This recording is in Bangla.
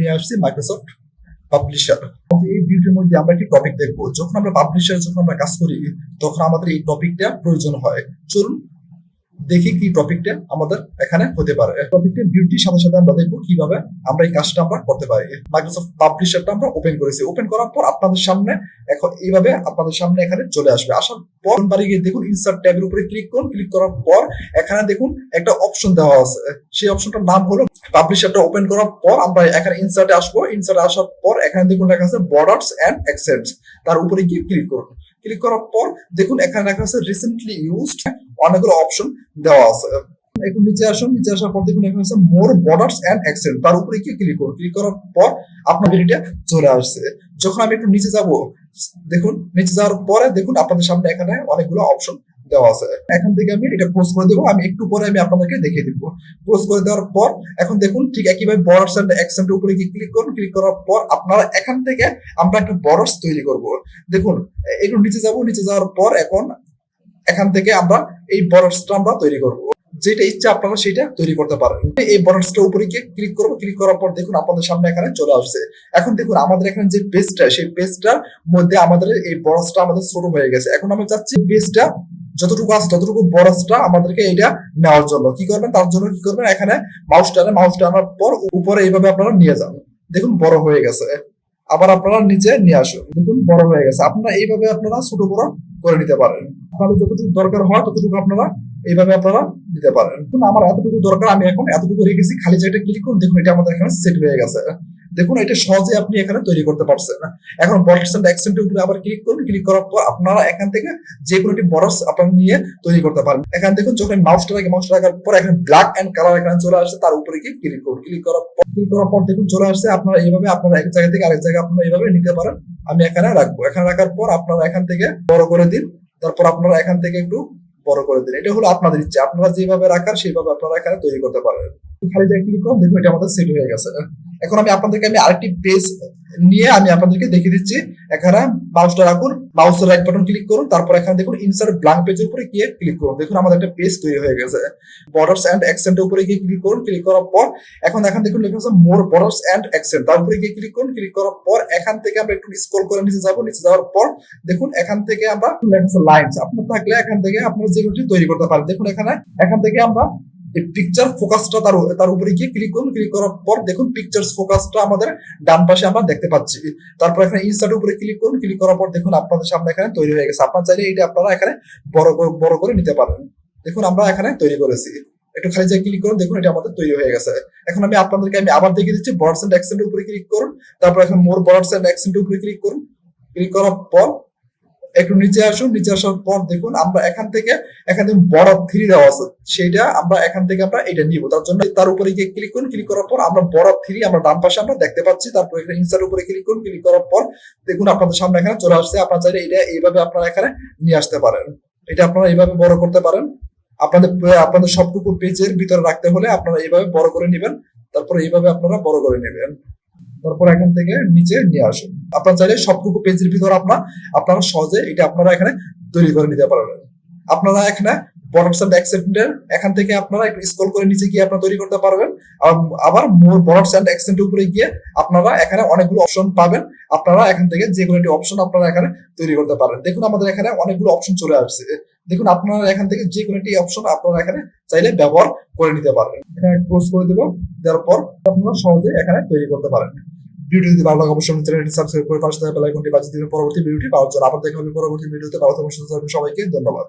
নিয়ে আসছি মাইক্রোসফট পাবলিশার। এই ভিডিওর মধ্যে আমরা একটি টপিক দেখবো। যখন আমরা পাবলিশার যখন আমরা কাজ করি তখন আমাদের এই টপিকটা প্রয়োজন হয়। চলুন দেখি কি টপিকটা আমাদের এখানে হতে পারে। টপিকটা বিউটির সাথে সাথে আমরা দেখবো কিভাবে আমরা এই কাজটা আমরা করতে পারি। মাইক্রোসফট পাবলিশারটা আমরা ওপেন করেছি। ওপেন করার পর আপনাদের সামনে এখন এইভাবে আপনাদের সামনে এখানে চলে আসবে। আসার পর বাড়ি গিয়ে দেখুন ইনসার্ট ট্যাবের উপরে ক্লিক করুন। ক্লিক করার পর এখানে দেখুন একটা অপশন দেওয়া আছে। সেই অপশনটার নাম হলো পাবলিশারটা ওপেন করার পর আমরা এখানে ইনসার্টে আসবো। ইনসার্টে আসার পর এখানে দেখুন লেখা আছে বর্ডারস এন্ড অ্যাকসেন্টস। তার উপরে গিয়ে ক্লিক করুন। ক্লিক করার পর দেখুন এখানে লেখা আছে রিসেন্টলি ইউজড, অনেকগুলো অপশন দেওয়া আছে। একটু নিচে আসুন। নিচে আসার পর দেখুন এখানে আছে মোর বর্ডারস এন্ড অ্যাকসেন্ট। তার উপরে গিয়ে ক্লিক করুন। ক্লিক করার পর আপনার ভিডিওটা চলে আসছে। যখন আমি একটু নিচে যাব, দেখুন নিচে যাওয়ার পরে দেখুন আপনাদের সামনে এখানে অনেকগুলো অপশন দেওয়া আছে। এখান থেকে আমি এটা ক্লোজ করে দেবো। আমি একটু পরে আমি আপনাদেরকে দেখিয়ে দিব। ক্লোজ করে দেওয়ার পর এখন দেখুন ঠিক একইভাবে বর্ডারস এন্ড অ্যাকসেন্টের উপরে গিয়ে ক্লিক করুন। ক্লিক করার পর আপনারা এখান থেকে আমরা একটা বর্ডারস তৈরি করব। দেখুন একটু নিচে যাব। নিচে যাওয়ার পর এখন এখান থেকে আমরা এই বর্ডারসটা আমরা তৈরি করব। যেটা ইচ্ছা আপনারা সেটা তৈরি করতে পারেন। এই বর্ডারসটার উপরে গিয়ে ক্লিক করবো। ক্লিক করার পর দেখুন আপনাদের সামনে এখানে চলে আসছে। এখন দেখুন আমাদের এখানে যে পেজটা, সেই পেজটার মধ্যে আমাদের এই বর্ডারসটা আমাদের ছোট হয়ে গেছে। এখন আমরা চাচ্ছি পেজটা যতটুকু আছে ততটুকু বর্ডারসটা আমাদেরকে এটা নেওয়ার জন্য কি করবেন, তার জন্য কি করবেন, এখানে মাউস টানার পর উপরে এইভাবে আপনারা নিয়ে যান। দেখুন বড় হয়ে গেছে। আবার আপনারা নিচে নিয়ে আসুন। দেখুন বড় হয়ে গেছে। আপনারা এইভাবে আপনারা ছোট বড় করে নিতে পারেন। আপনাদের যতটুকু দরকার হয় ততটুকু আপনারা এইভাবে আপনারা দিতে পারেন। আমার এতটুকু দরকার, আমি এখন এতটুকু রেখেছি। খালি জায়গাটা ক্লিক করুন। দেখুন এটা আমাদের এখানে সেট হয়ে গেছে। দেখুন এটা সহজে আপনি এখানে তৈরি করতে পারছেন। এখন বর্ডারস এন্ড অ্যাকসেন্টের উপরে আবার ক্লিক করুন। ক্লিক করার পর আপনারা এখান থেকে যে কোনো একটি বর্ডারস আপনারা নিয়ে তৈরি করতে পারেন। এখানে দেখুন যখন মাউসটা রাখার পর এখানে ব্ল্যাক এন্ড কালার এখানে চলে আসছে। তার উপরে গিয়ে ক্লিক করুন। ক্লিক করার পর দেখুন চলে আসছে। আপনারা এইভাবে আপনারা এক জায়গা থেকে আরেক জায়গায় আপনারা এইভাবে নিতে পারেন। আমি এখানে রাখবো। এখানে রাখার পর আপনারা এখান থেকে বড় করে দিন। তারপর আপনারা এখান থেকে একটু বড় করে দিন। এটা হলো আপনাদের ইচ্ছা। আপনারা যেভাবে রাখার সেইভাবে আপনারা এখানে তৈরি করতে পারেন। খালি জায়গায় ক্লিক করুন। দেখুন এটা আমাদের সেট হয়ে গেছে। এখন আমি আপনাদেরকে আরেকটি পেজ নিয়ে আমি আপনাদেরকে দেখিয়ে দিচ্ছি। এখানে মাউসটা রাখুন। মাউসের রাইট বাটন ক্লিক করুন। তারপর এখানে দেখুন ইনসার্ট ব্ল্যাঙ্ক পেজের উপরে গিয়ে ক্লিক করুন। দেখুন আমাদের একটা পেজ তৈরি হয়ে গেছে। বর্ডারস এন্ড অ্যাকসেন্টের উপরে গিয়ে ক্লিক করুন। ক্লিক করার পর এখন দেখুন লেখা আছে মোর বর্ডারস এন্ড অ্যাকসেন্ট। তার উপরে গিয়ে ক্লিক করুন। ক্লিক করার পর এখান থেকে আমরা একটু স্ক্রল করে নিচে যাব। নিচে যাওয়ার পর দেখুন এখান থেকে আমরা লেখা আছে লাইনস। আপনার থাকলে এখান থেকে আপনারা যেগুলো তৈরি করতে পারেন। দেখুন এখান থেকে আমরা এই পিকচার ফোকাসটা তার উপরে গিয়ে ক্লিক করুন। ক্লিক করার পর দেখুন পিকচার্স ফোকাসটা আমাদের ডান পাশে আমরা দেখতে পাচ্ছি। তারপর এখানে ইনসার্ট উপরে ক্লিক করুন। ক্লিক করার পর দেখুন আপনাদের সামনে এখানে তৈরি হয়ে গেছে। আপনারা চাইলে এটা আপনারা এখানে বড় করে নিতে পারেন। দেখুন আমরা এখানে তৈরি করেছি। একটু খালি জায়গায় ক্লিক করুন। দেখুন এটা আমাদের তৈরি হয়ে গেছে। এখন আমি আপনাদেরকে আবার দেখিয়ে দিচ্ছি। বর্ডারস এন্ড অ্যাকসেন্টের উপরে ক্লিক করুন। তারপর এখানে মোর বর্ডারস এন্ড অ্যাকসেন্টের উপরে ক্লিক করুন। ক্লিক করার পর একটু নিচে আসুন। নিচে আসার পর দেখুন আমরা এখান থেকে এখানে বর্ডার 3 দেওয়া আছে। সেইটা আমরা এখান থেকে আমরা এটা নিব। তার জন্য তার উপরে গিয়ে ক্লিক করুন। ক্লিক করার পর আমরা বর্ডার 3 আমরা ডান পাশে আমরা দেখতে পাচ্ছি। তারপর এখানে ইনসার্ট উপরে ক্লিক করুন। ক্লিক করার পর দেখুন আপনাদের সামনে এখানে চলে আসছে। আপনারা চাইলে এটা এইভাবে আপনারা এখানে নিয়ে আসতে পারেন। এটা আপনারা এইভাবে বড় করতে পারেন। আপনাদের সবটুকু পেজের ভিতরে রাখতে হলে আপনারা এইভাবে বড় করে নেবেন। তারপর এইভাবে আপনারা বড় করে নেবেন। তারপর এখান থেকে নিচে নিয়ে আসুন। আপনারা চাইলে সবটুকু পেজের ভিতর আপনারা সহজে এটা আপনারা এখানে তৈরি করে নিতে পারবেন। আপনারা এখানে বর্ডারস এন্ড অ্যাকসেন্টের এখান থেকে আপনারা একটু স্ক্রল করে নিচে গিয়ে আপনারা তৈরি করতে পারবেন। আবার মোর বর্ডারস এন্ড অ্যাকসেন্টের উপরে গিয়ে আপনারা এখানে অনেকগুলো অপশন পাবেন। আপনারা এখান থেকে যে কোনো একটি অপশন আপনারা এখানে তৈরি করতে পারেন। দেখুন আমাদের এখানে অনেকগুলো অপশন চলে আসছে। দেখুন আপনারা এখান থেকে যে কোনো একটি অপশন আপনারা এখানে চাইলে ব্যবহার করে নিতে পারবেন। এখানে ক্লোজ করে দেবো। দেওয়ার পর আপনারা সহজে এখানে তৈরি করতে পারেন। ভিডিও যদি ভালো লাগে অবশ্যই চ্যানেলটি সাবস্ক্রাইব করে পাশে থাকা বেল আইকনটি বাজিয়ে দিবেন পরবর্তী ভিডিওটি পাওয়ার জন্য। আবার দেখা হবে পরবর্তী ভিডিওতে। ভালো থাকুন, সুস্থ থাকুন। সবাইকে ধন্যবাদ।